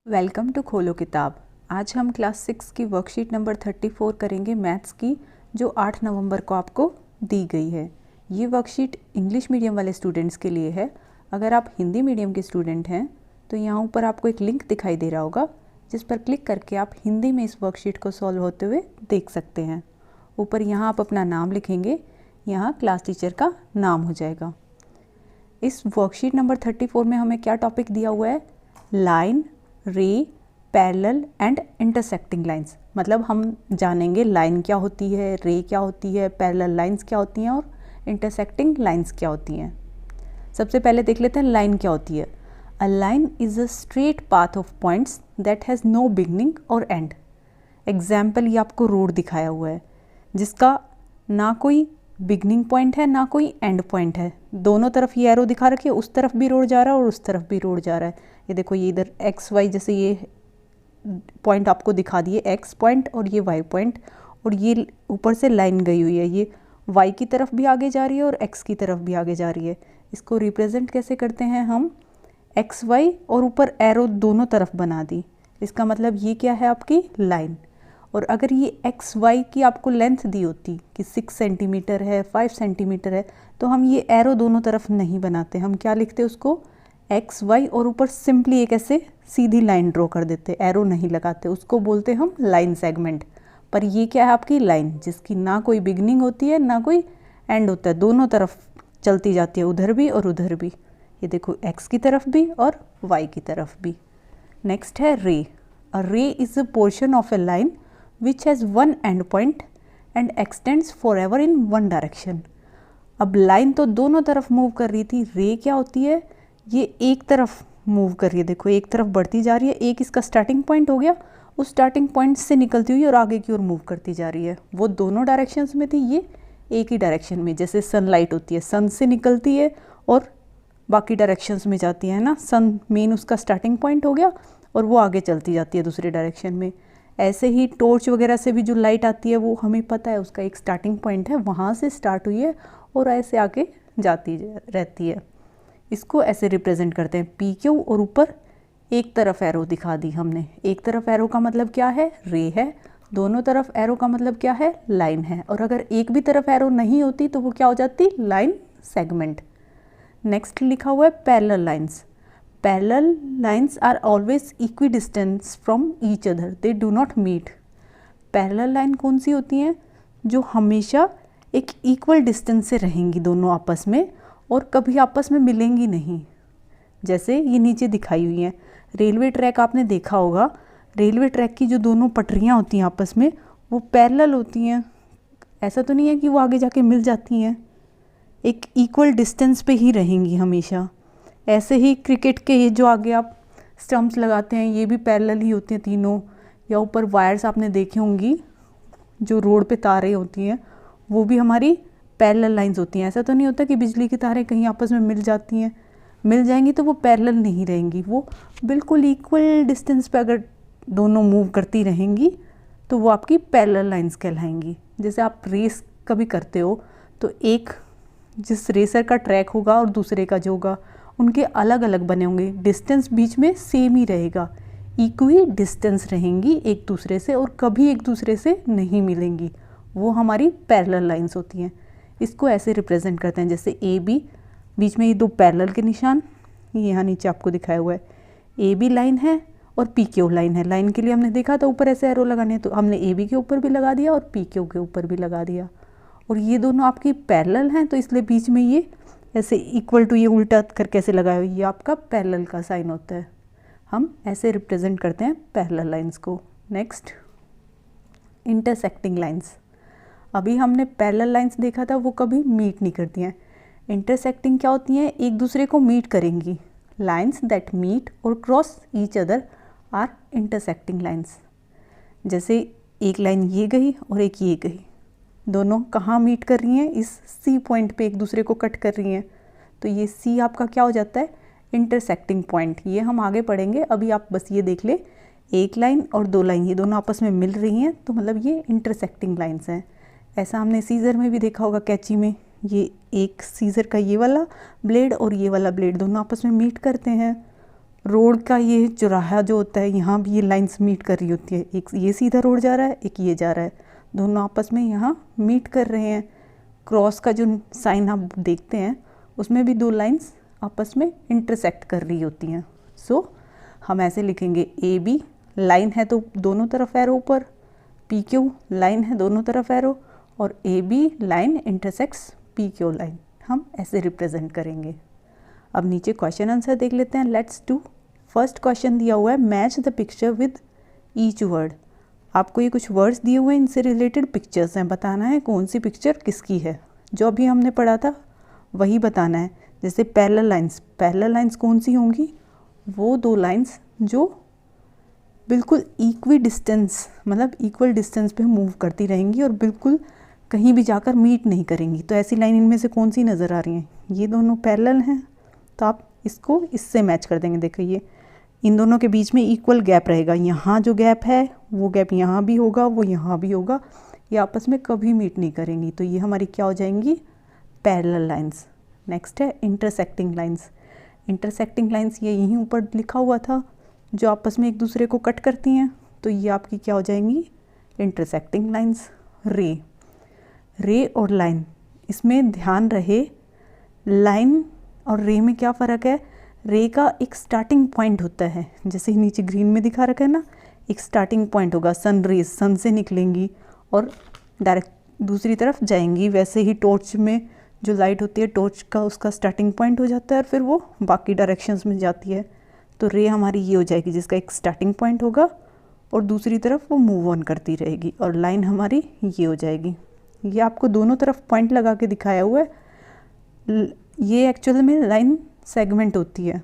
Welcome to खोलो किताब। आज हम क्लास 6 की वर्कशीट नंबर 34 करेंगे मैथ्स की, जो 8 नवंबर को आपको दी गई है। ये वर्कशीट इंग्लिश मीडियम वाले स्टूडेंट्स के लिए है। अगर आप हिंदी मीडियम के स्टूडेंट हैं तो यहाँ ऊपर आपको एक लिंक दिखाई दे रहा होगा, जिस पर क्लिक करके आप हिंदी में इस वर्कशीट को सॉल्व होते हुए देख सकते हैं। ऊपर यहाँ आप अपना नाम लिखेंगे, यहाँ क्लास टीचर का नाम हो जाएगा। इस वर्कशीट नंबर 34 में हमें क्या टॉपिक दिया हुआ है? लाइन, रे, पैरेलल एंड इंटरसेक्टिंग लाइंस। मतलब हम जानेंगे लाइन क्या होती है, रे क्या होती है, पैरेलल लाइंस क्या होती हैं और इंटरसेक्टिंग लाइंस क्या होती हैं। सबसे पहले देख लेते हैं लाइन क्या होती है। A line is a straight path of points that has no beginning और एंड। एग्जाम्पल ये आपको रोड दिखाया हुआ है, जिसका ना कोई बिगनिंग पॉइंट है ना कोई एंड पॉइंट है। दोनों तरफ ये एरो दिखा रखी है, उस तरफ भी रोड जा रहा है और उस तरफ भी रोड जा रहा है। ये देखो, ये इधर एक्स वाई जैसे ये पॉइंट आपको दिखा दिए, एक्स पॉइंट और ये वाई पॉइंट, और ये ऊपर से लाइन गई हुई है, ये वाई की तरफ भी आगे जा रही है और एक्स की तरफ भी आगे जा रही है। इसको रिप्रेजेंट कैसे करते हैं हम? एक्स वाई और ऊपर एरो दोनों तरफ बना दी। इसका मतलब ये क्या है? आपकी लाइन। और अगर ये एक्स वाई की आपको लेंथ दी होती कि 6 सेंटीमीटर है, 5 सेंटीमीटर है, तो हम ये एरो दोनों तरफ नहीं बनाते। हम क्या लिखते उसको? एक्स वाई, और ऊपर सिंपली एक ऐसे सीधी लाइन ड्रॉ कर देते, एरो नहीं लगाते। उसको बोलते हम लाइन सेगमेंट। पर ये क्या है? आपकी लाइन, जिसकी ना कोई बिगनिंग होती है ना कोई एंड होता है, दोनों तरफ चलती जाती है, उधर भी और उधर भी। ये देखो, एक्स की तरफ भी और वाई की तरफ भी। नेक्स्ट है रे। अ रे is a portion of A line which has one end point and extends forever in one direction। अब लाइन तो दोनों तरफ मूव कर रही थी, रे क्या होती है? ये एक तरफ मूव कर रही है। देखो, एक तरफ बढ़ती जा रही है, एक इसका स्टार्टिंग पॉइंट हो गया, उस स्टार्टिंग पॉइंट से निकलती हुई और आगे की ओर मूव करती जा रही है। वो दोनों डायरेक्शंस में थी, ये एक ही डायरेक्शन में। जैसे सनलाइट होती है, सन से निकलती है और बाकी डायरेक्शंस में जाती है ना। सन मेन उसका स्टार्टिंग पॉइंट हो गया और वो आगे चलती जाती है दूसरे डायरेक्शन में। ऐसे ही टॉर्च वगैरह से भी जो लाइट आती है, वो हमें पता है उसका एक स्टार्टिंग पॉइंट है, वहाँ से स्टार्ट हुई है और ऐसे आगे जाती रहती है। इसको ऐसे रिप्रेजेंट करते हैं पी क्यू, और ऊपर एक तरफ एरो दिखा दी हमने। एक तरफ एरो का मतलब क्या है? रे है। दोनों तरफ एरो का मतलब क्या है? लाइन है। और अगर एक भी तरफ एरो नहीं होती तो वो क्या हो जाती? Line segment. नेक्स्ट लिखा हुआ है parallel lines. Parallel lines are always equidistant from each other. They do not meet. Parallel line कौन सी होती हैं? जो हमेशा एक इक्वल डिस्टेंस से रहेंगी दोनों आपस में, और कभी आपस में मिलेंगी नहीं। जैसे ये नीचे दिखाई हुई हैं। रेलवे ट्रैक आपने देखा होगा, रेलवे ट्रैक की जो दोनों पटरियाँ होती हैं आपस में, वो पैरेलल होती हैं। ऐसा तो नहीं है कि वो आगे जाके मिल जाती हैं, एक इक्वल डिस्टेंस पे ही रहेंगी हमेशा। ऐसे ही क्रिकेट के ये जो आगे आप स्टंप्स लगाते हैं, ये भी पैरेलल ही होते हैं तीनों। या ऊपर वायर्स आपने देखी होंगी, जो रोड पे तारें होती हैं, वो भी हमारी पैरेलल लाइंस होती हैं। ऐसा तो नहीं होता कि बिजली की तारें कहीं आपस में मिल जाती हैं, मिल जाएंगी तो वो पैरेलल नहीं रहेंगी। वो बिल्कुल इक्वल डिस्टेंस पे अगर दोनों मूव करती रहेंगी तो वो आपकी पैरेलल लाइंस कहलाएंगी। जैसे आप रेस कभी करते हो तो एक जिस रेसर का ट्रैक होगा और दूसरे का जो होगा, उनके अलग अलग बने होंगे, डिस्टेंस बीच में सेम ही रहेगा, इक्वी डिस्टेंस रहेंगी एक दूसरे से और कभी एक दूसरे से नहीं मिलेंगी। वो हमारी पैरेलल लाइंस होती हैं। इसको ऐसे रिप्रेजेंट करते हैं, जैसे ए बी, बीच में ये दो पैरेलल के निशान, ये यहाँ नीचे आपको दिखाया हुआ है। ए बी लाइन है और पी क्यू लाइन है। लाइन के लिए हमने देखा था ऊपर ऐसे एरो लगाने, तो हमने ए बी के ऊपर भी लगा दिया और पी क्यू के ऊपर भी लगा दिया। और ये दोनों आपकी पैरेलल हैं, तो इसलिए बीच में ये ऐसे इक्वल टू, ये उल्टा करके ऐसे लगाया हुआ, ये आपका पैरेलल का साइन होता है। हम ऐसे रिप्रेजेंट करते हैं पैरेलल लाइंस को। Next, intersecting lines. अभी हमने पैरेलल लाइंस देखा था, वो कभी मीट नहीं करती हैं। इंटरसेक्टिंग क्या होती हैं? एक दूसरे को मीट करेंगी। लाइंस दैट मीट और cross each other are intersecting lines. जैसे एक लाइन ये गई और एक ये गई, दोनों कहाँ मीट कर रही हैं? इस सी पॉइंट पे एक दूसरे को कट कर रही हैं, तो ये सी आपका क्या हो जाता है? Intersecting point. ये हम आगे पढ़ेंगे, अभी आप बस ये देख ले, एक लाइन और दो लाइन ये दोनों आपस में मिल रही हैं, तो मतलब ये इंटरसेक्टिंग लाइंस हैं। ऐसा हमने सीज़र में भी देखा होगा, कैंची में, ये एक सीज़र का ये वाला ब्लेड और ये वाला ब्लेड दोनों आपस में मीट करते हैं, रोड का ये चौराहा जो होता है, यहाँ भी ये लाइंस मीट कर रही होती है। एक ये सीधा रोड जा रहा है, एक ये जा रहा है, दोनों आपस में यहाँ मीट कर रहे हैं। क्रॉस का जो साइन आप देखते हैं उसमें भी दो लाइंस आपस में इंटरसेक्ट कर रही होती हैं। सो हम ऐसे लिखेंगे ए बी, लाइन है तो दोनों तरफ एरो ऊपर, पी क्यू लाइन है दोनों तरफ एरो, और A B line intersects P Q line, हम ऐसे रिप्रेजेंट करेंगे। अब नीचे क्वेश्चन आंसर देख लेते हैं। Let's do. फर्स्ट क्वेश्चन दिया हुआ है match the picture with each word. आपको ये कुछ वर्ड्स दिए हुए हैं, इनसे रिलेटेड पिक्चर्स हैं, बताना है कौन सी पिक्चर किसकी है। जो अभी हमने पढ़ा था वही बताना है। जैसे पैरेलल लाइंस कौन सी होंगी, वो दो लाइंस जो बिल्कुल इक्वी डिस्टेंस, मतलब इक्वल डिस्टेंस पे मूव करती रहेंगी और बिल्कुल कहीं भी जाकर मीट नहीं करेंगी। तो ऐसी लाइन इनमें से कौन सी नज़र आ रही हैं, ये दोनों पैरेलल हैं, तो आप इसको इससे मैच कर देंगे। देखो ये इन दोनों के बीच में इक्वल गैप रहेगा, यहाँ जो गैप है वो गैप यहाँ भी होगा, वो यहाँ भी होगा, ये आपस में कभी मीट नहीं करेंगी। तो ये हमारी क्या हो जाएंगी, पैरेलल लाइंस। नेक्स्ट है इंटरसेक्टिंग लाइंस। इंटरसेक्टिंग लाइंस ये यहीं ऊपर लिखा हुआ था, जो आपस में एक दूसरे को कट करती हैं, तो ये आपकी क्या हो जाएंगी, इंटरसेक्टिंग लाइंस। रे और लाइन, इसमें ध्यान रहे लाइन और रे में क्या फ़र्क है। रे का एक स्टार्टिंग पॉइंट होता है, जैसे ही नीचे ग्रीन में दिखा रखा है ना, एक स्टार्टिंग पॉइंट होगा, सन रेज सन से निकलेंगी और डायरेक्ट दूसरी तरफ जाएंगी। वैसे ही टॉर्च में जो लाइट होती है, टॉर्च का उसका स्टार्टिंग पॉइंट हो जाता है और फिर वो बाकी डायरेक्शंस में जाती है। तो रे हमारी ये हो जाएगी, जिसका एक स्टार्टिंग पॉइंट होगा और दूसरी तरफ वो मूव ऑन करती रहेगी। और लाइन हमारी ये हो जाएगी। ये आपको दोनों तरफ पॉइंट लगा के दिखाया हुआ है। ये एक्चुअल में लाइन सेगमेंट होती है,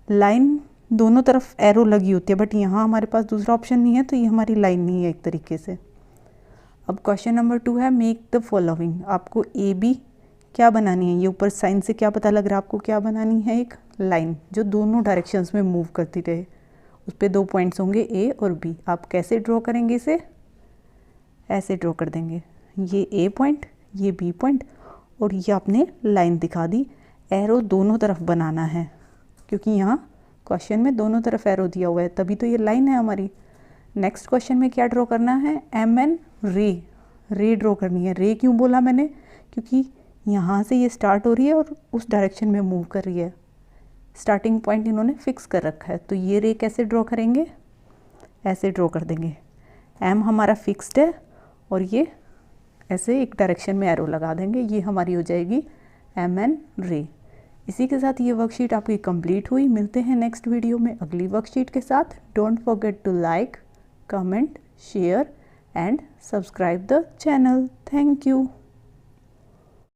लाइन दोनों तरफ एरो लगी होती है, बट यहाँ हमारे पास दूसरा ऑप्शन नहीं है, तो ये हमारी लाइन नहीं है एक तरीके से। अब क्वेश्चन नंबर 2 है मेक द फॉलोइंग। आपको ए बी क्या बनानी है, ये ऊपर साइन से क्या पता लग रहा है आपको क्या बनानी है, एक लाइन जो दोनों डायरेक्शंस में मूव करती रहे। उस पर दो पॉइंट्स होंगे ए और बी। आप कैसे ड्रॉ करेंगे इसे, ऐसे ड्रॉ कर देंगे, ये ए पॉइंट, ये बी पॉइंट, और ये आपने लाइन दिखा दी। एरो दोनों तरफ बनाना है, क्योंकि यहाँ क्वेश्चन में दोनों तरफ एरो दिया हुआ है, तभी तो ये लाइन है हमारी। नेक्स्ट क्वेश्चन में क्या ड्रॉ करना है, एम एन रे ड्रॉ करनी है। रे क्यों बोला मैंने, क्योंकि यहाँ से ये स्टार्ट हो रही है और उस डायरेक्शन में मूव कर रही है, स्टार्टिंग पॉइंट इन्होंने फिक्स कर रखा है। तो ये रे कैसे ड्रॉ करेंगे, ऐसे ड्रॉ कर देंगे। एम हमारा फिक्स्ड है और ये ऐसे एक डायरेक्शन में एरो लगा देंगे, ये हमारी हो जाएगी एम एन रे। इसी के साथ ये वर्कशीट आपकी कंप्लीट हुई। मिलते हैं नेक्स्ट वीडियो में अगली वर्कशीट के साथ। Don't forget to like, comment, share and subscribe the channel. Thank you.